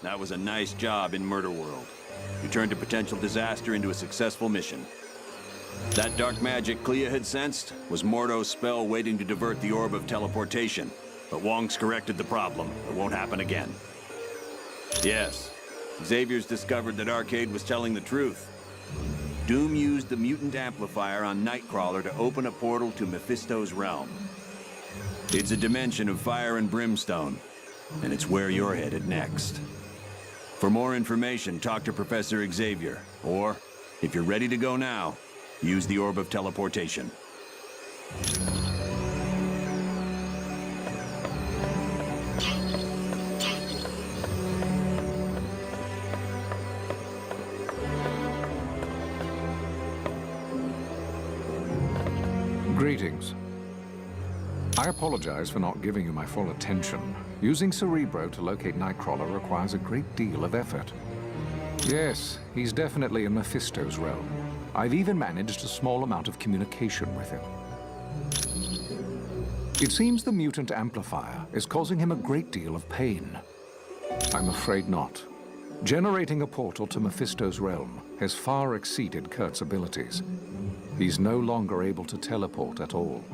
That was a nice job in Murder World. You turned a potential disaster into a successful mission. That dark magic Clea had sensed was Mordo's spell waiting to divert the orb of teleportation. But Wong's corrected the problem. It won't happen again. Yes, Xavier's discovered that Arcade was telling the truth. Doom used the mutant amplifier on Nightcrawler to open a portal to Mephisto's realm. It's a dimension of fire and brimstone, and it's where you're headed next. For more information, talk to Professor Xavier, or, if you're ready to go now, use the Orb of Teleportation. Greetings. I apologize for not giving you my full attention. Using Cerebro to locate Nightcrawler requires a great deal of effort. Yes, he's definitely in Mephisto's realm. I've even managed a small amount of communication with him. It seems the mutant amplifier is causing him a great deal of pain. I'm afraid not. Generating a portal to Mephisto's realm has far exceeded Kurt's abilities. He's no longer able to teleport at all.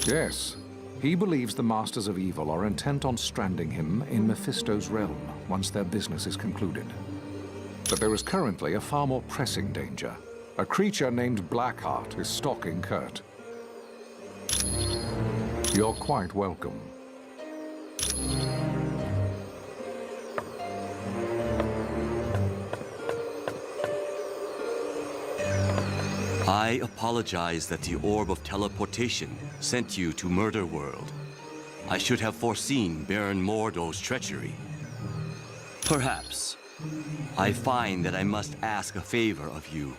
Yes, he believes the Masters of Evil are intent on stranding him in Mephisto's realm once their business is concluded. But there is currently a far more pressing danger. A creature named Blackheart is stalking Kurt. You're quite welcome. I apologize that the Orb of Teleportation sent you to Murder World. I should have foreseen Baron Mordo's treachery. Perhaps. I find that I must ask a favor of you.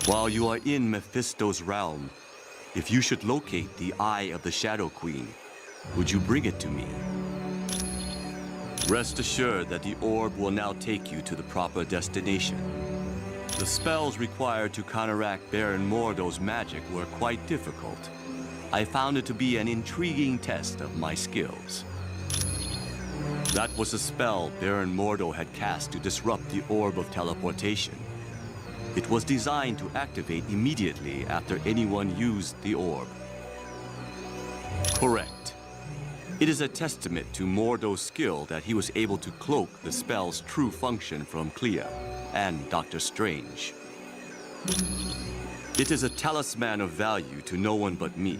While you are in Mephisto's realm, if you should locate the Eye of the Shadow Queen, would you bring it to me? Rest assured that the orb will now take you to the proper destination. The spells required to counteract Baron Mordo's magic were quite difficult. I found it to be an intriguing test of my skills. That was a spell Baron Mordo had cast to disrupt the Orb of Teleportation. It was designed to activate immediately after anyone used the orb. Correct. It is a testament to Mordo's skill that he was able to cloak the spell's true function from Clea and Dr. Strange. It is a talisman of value to no one but me.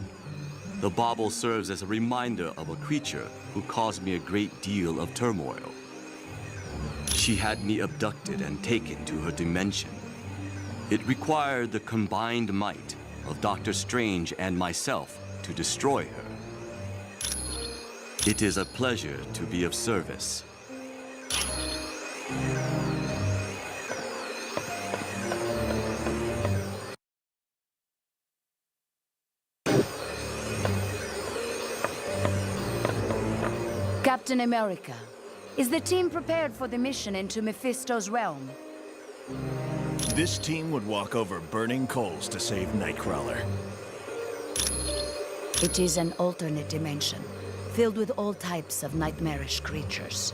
The bauble serves as a reminder of a creature who caused me a great deal of turmoil. She had me abducted and taken to her dimension. It required the combined might of Dr. Strange and myself to destroy her. It is a pleasure to be of service. Captain America, is the team prepared for the mission into Mephisto's realm? This team would walk over burning coals to save Nightcrawler. It is an alternate dimension, filled with all types of nightmarish creatures.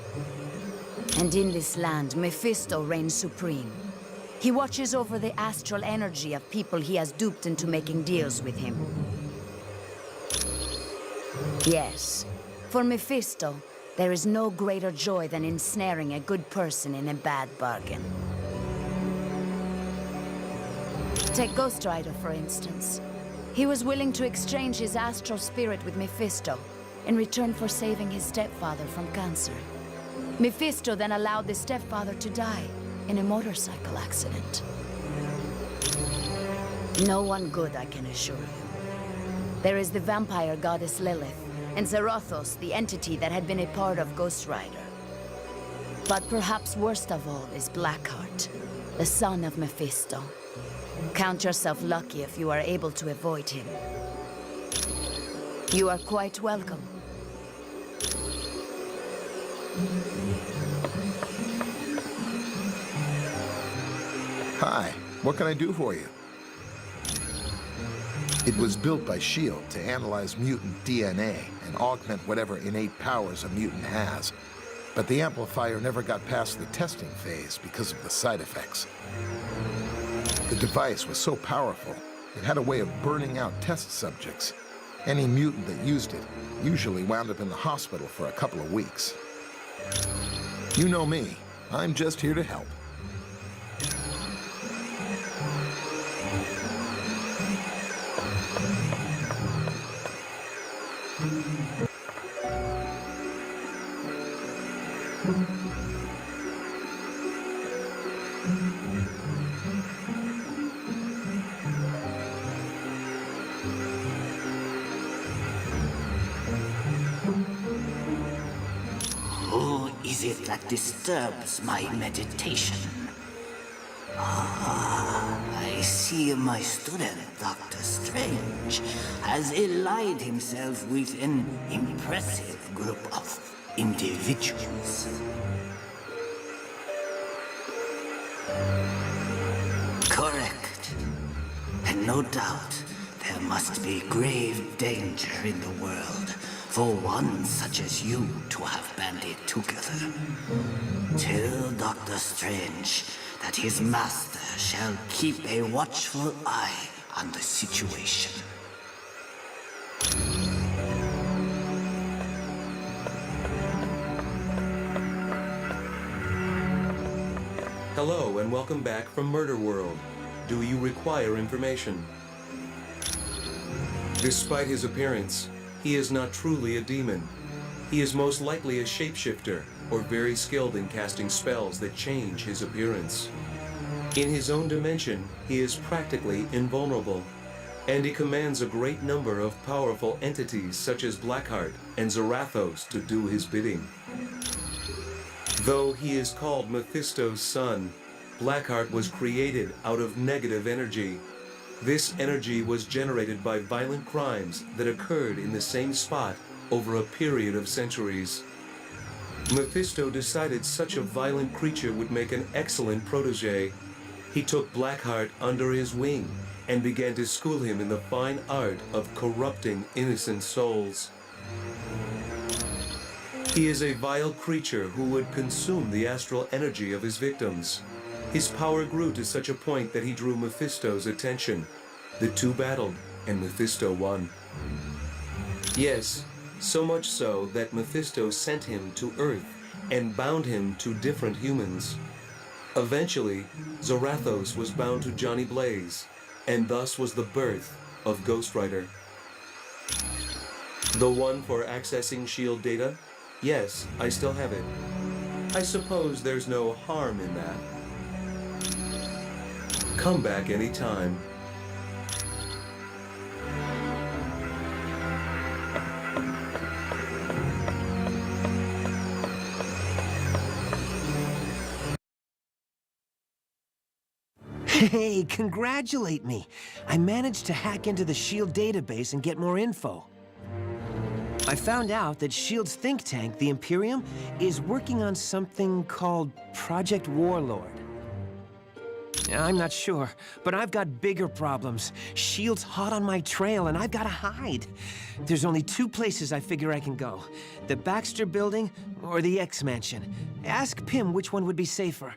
And in this land, Mephisto reigns supreme. He watches over the astral energy of people he has duped into making deals with him. Yes, for Mephisto, there is no greater joy than ensnaring a good person in a bad bargain. Take Ghost Rider, for instance. He was willing to exchange his astral spirit with Mephisto in return for saving his stepfather from cancer. Mephisto then allowed the stepfather to die in a motorcycle accident. No one good, I can assure you. There is the vampire goddess Lilith, and Zarathos, the entity that had been a part of Ghost Rider. But perhaps worst of all is Blackheart, the son of Mephisto. Count yourself lucky if you are able to avoid him. You are quite welcome. Hi, what can I do for you? It was built by S.H.I.E.L.D. to analyze mutant DNA and augment whatever innate powers a mutant has. but the amplifier never got past the testing phase because of the side effects. The device was so powerful, it had a way of burning out test subjects. Any mutant that used it usually wound up in the hospital for a couple of weeks. You know me. I'm just here to help. Who is it that disturbs my meditation? Ah, I see my student, Dr. Strange, has allied himself with an impressive group of individuals. Correct. And no doubt, there must be grave danger in the world for one such as you to have banded together. Tell Dr. Strange that his master shall keep a watchful eye on the situation. Hello and welcome back from Murder World. Do you require information? Despite his appearance, he is not truly a demon. He is most likely a shapeshifter, or very skilled in casting spells that change his appearance. In his own dimension, he is practically invulnerable, and he commands a great number of powerful entities such as Blackheart and Zarathos to do his bidding. Though he is called Mephisto's son, Blackheart was created out of negative energy. This energy was generated by violent crimes that occurred in the same spot over a period of centuries. Mephisto decided such a violent creature would make an excellent protege. He took Blackheart under his wing and began to school him in the fine art of corrupting innocent souls. He is a vile creature who would consume the astral energy of his victims. His power grew to such a point that he drew Mephisto's attention. The two battled, and Mephisto won. Yes, so much so that Mephisto sent him to Earth and bound him to different humans. Eventually, Zarathos was bound to Johnny Blaze, and thus was the birth of Ghost Rider. The one for accessing SHIELD data? Yes, I still have it. I suppose there's no harm in that. Come back anytime. Hey, congratulate me! I managed to hack into the SHIELD database and get more info. I found out that SHIELD's think tank, the Imperium, is working on something called Project Warlord. I'm not sure, but I've got bigger problems. SHIELD's hot on my trail, and I've got to hide. There's only two places I figure I can go. The Baxter Building or the X-Mansion. Ask Pym which one would be safer.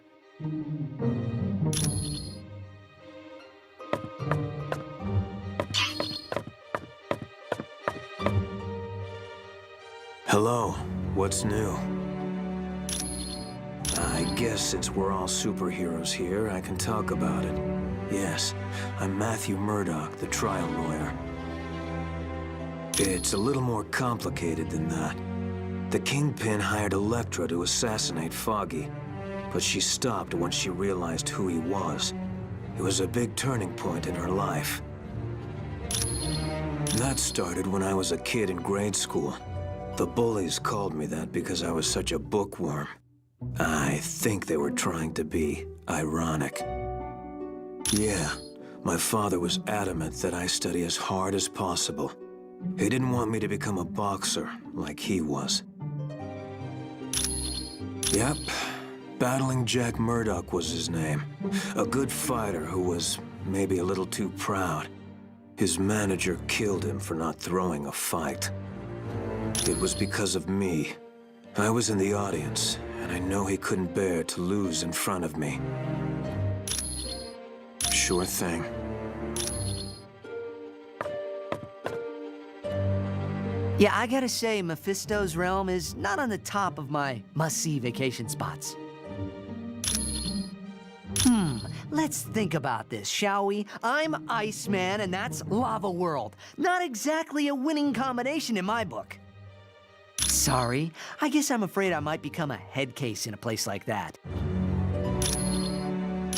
Hello, what's new? I guess since we're all superheroes here, I can talk about it. Yes, I'm Matthew Murdoch, the trial lawyer. It's a little more complicated than that. The Kingpin hired Elektra to assassinate Foggy, but she stopped once she realized who he was. It was a big turning point in her life. That started when I was a kid in grade school. The bullies called me that because I was such a bookworm. I think they were trying to be ironic. Yeah, my father was adamant that I study as hard as possible. He didn't want me to become a boxer like he was. Yep, Battling Jack Murdoch was his name. A good fighter who was maybe a little too proud. His manager killed him for not throwing a fight. It was because of me. I was in the audience, and I know he couldn't bear to lose in front of me. Sure thing. Yeah, I gotta say, Mephisto's realm is not on the top of my must-see vacation spots. Let's think about this, shall we? I'm Iceman, and that's Lava World. Not exactly a winning combination in my book. Sorry, I guess I'm afraid I might become a head case in a place like that.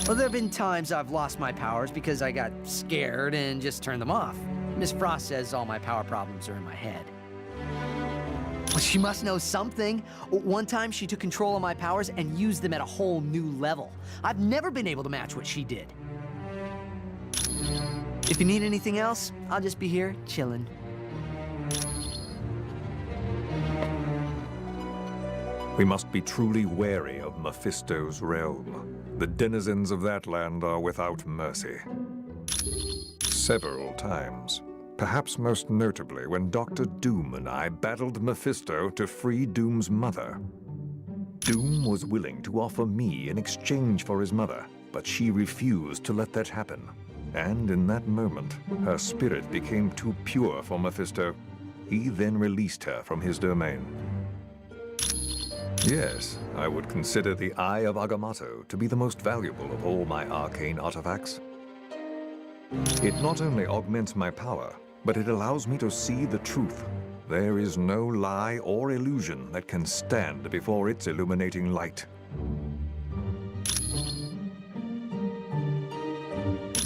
Well, there have been times I've lost my powers because I got scared and just turned them off. Miss Frost says all my power problems are in my head. Well, she must know something. One time she took control of my powers and used them at a whole new level. I've never been able to match what she did. If you need anything else, I'll just be here chilling. We must be truly wary of Mephisto's realm. The denizens of that land are without mercy. Several times. Perhaps most notably when Dr. Doom and I battled Mephisto to free Doom's mother. Doom was willing to offer me in exchange for his mother, but she refused to let that happen. And in that moment, her spirit became too pure for Mephisto. He then released her from his domain. Yes, I would consider the Eye of Agamotto to be the most valuable of all my arcane artifacts. It not only augments my power, but it allows me to see the truth. There is no lie or illusion that can stand before its illuminating light.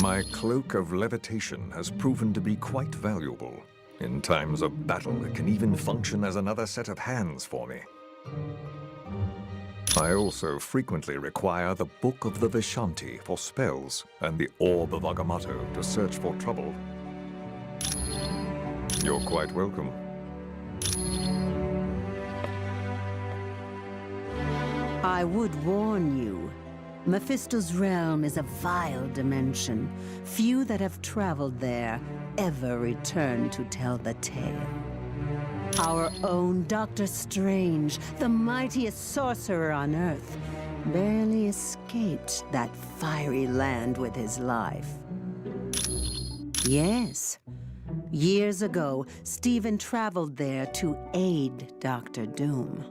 My cloak of levitation has proven to be quite valuable. In times of battle, it can even function as another set of hands for me. I also frequently require the Book of the Vishanti for spells and the Orb of Agamotto to search for trouble. You're quite welcome. I would warn you. Mephisto's realm is a vile dimension. Few that have traveled there ever return to tell the tale. Our own Dr. Strange, the mightiest sorcerer on Earth, barely escaped that fiery land with his life. Yes. Years ago, Stephen traveled there to aid Dr. Doom.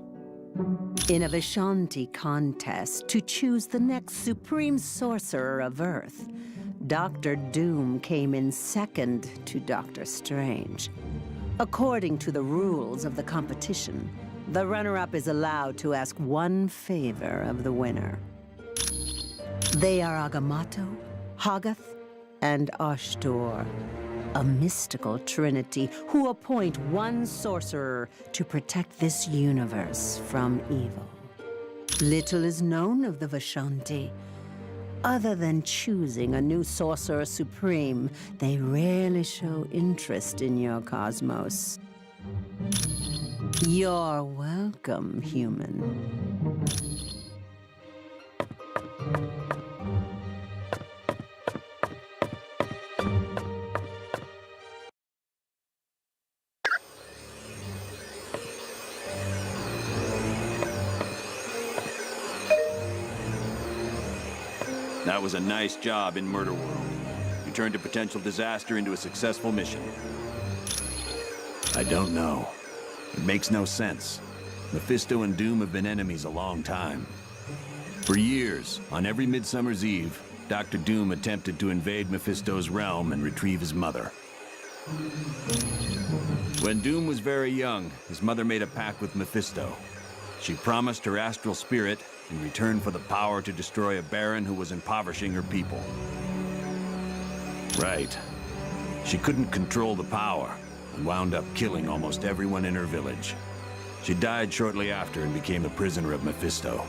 In a Vishanti contest to choose the next supreme sorcerer of Earth, Dr. Doom came in second to Dr. Strange. According to the rules of the competition, the runner-up is allowed to ask one favor of the winner. They are Agamotto, Hoggoth, and Ashtor, a mystical trinity who appoint one sorcerer to protect this universe from evil. Little is known of the Vishanti. Other than choosing a new sorcerer supreme, they rarely show interest in your cosmos. You're welcome, human. That was a nice job in Murder World. You turned a potential disaster into a successful mission. I don't know. It makes no sense. Mephisto and Doom have been enemies a long time. For years, on every Midsummer's Eve, Dr. Doom attempted to invade Mephisto's realm and retrieve his mother. When Doom was very young, his mother made a pact with Mephisto. She promised her astral spirit in return for the power to destroy a baron who was impoverishing her people. Right. She couldn't control the power and wound up killing almost everyone in her village. She died shortly after and became a prisoner of Mephisto.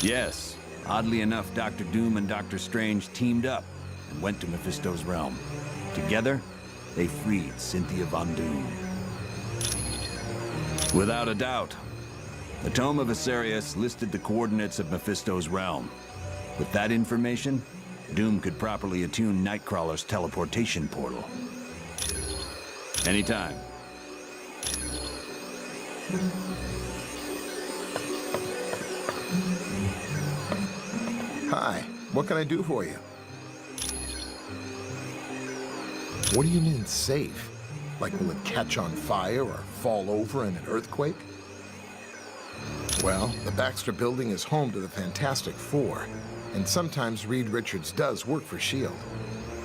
Yes, oddly enough, Dr. Doom and Dr. Strange teamed up and went to Mephisto's realm. Together, they freed Cynthia Von Doom. Without a doubt, the Tome of Asarius listed the coordinates of Mephisto's realm. With that information, Doom could properly attune Nightcrawler's teleportation portal. Anytime. What can I do for you? What do you mean, safe? Like, will it catch on fire or fall over in an earthquake? Well, the Baxter Building is home to the Fantastic Four, and sometimes Reed Richards does work for S.H.I.E.L.D.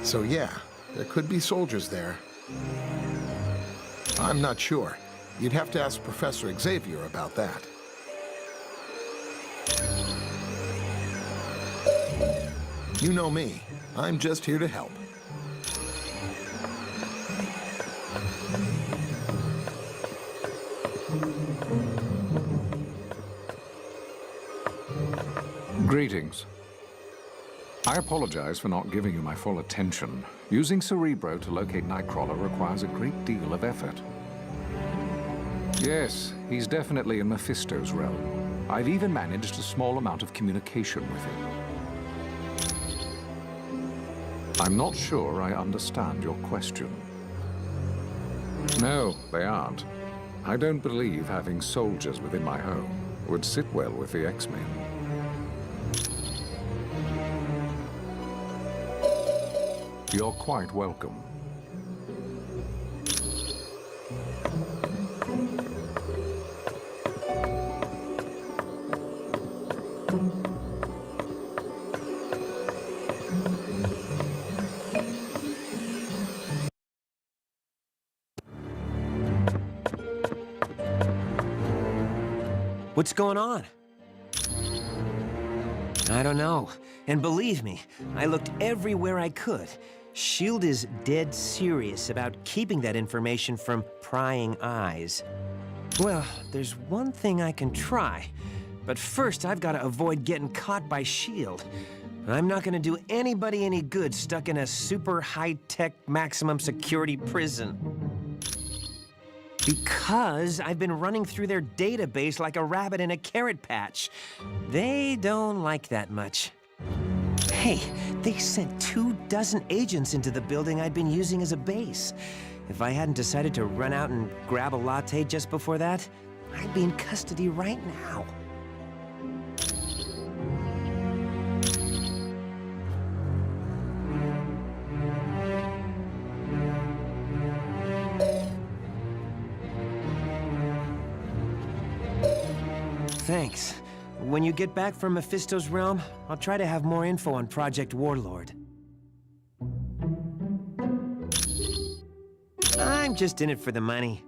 So yeah, there could be soldiers there. I'm not sure. You'd have to ask Professor Xavier about that. You know me. I'm just here to help. Greetings. I apologize for not giving you my full attention. Using Cerebro to locate Nightcrawler requires a great deal of effort. Yes, he's definitely in Mephisto's realm. I've even managed a small amount of communication with him. I'm not sure I understand your question. No, they aren't. I don't believe having soldiers within my home would sit well with the X-Men. You're quite welcome. What's going on? I don't know. And believe me, I looked everywhere I could. S.H.I.E.L.D. is dead serious about keeping that information from prying eyes. Well, there's one thing I can try. But first, I've got to avoid getting caught by S.H.I.E.L.D. I'm not going to do anybody any good stuck in a super high-tech maximum security prison. Because I've been running through their database like a rabbit in a carrot patch. They don't like that much. Hey, they sent 24 agents into the building I'd been using as a base. If I hadn't decided to run out and grab a latte just before that, I'd be in custody right now. Thanks. When you get back from Mephisto's realm, I'll try to have more info on Project Warlord. I'm just in it for the money.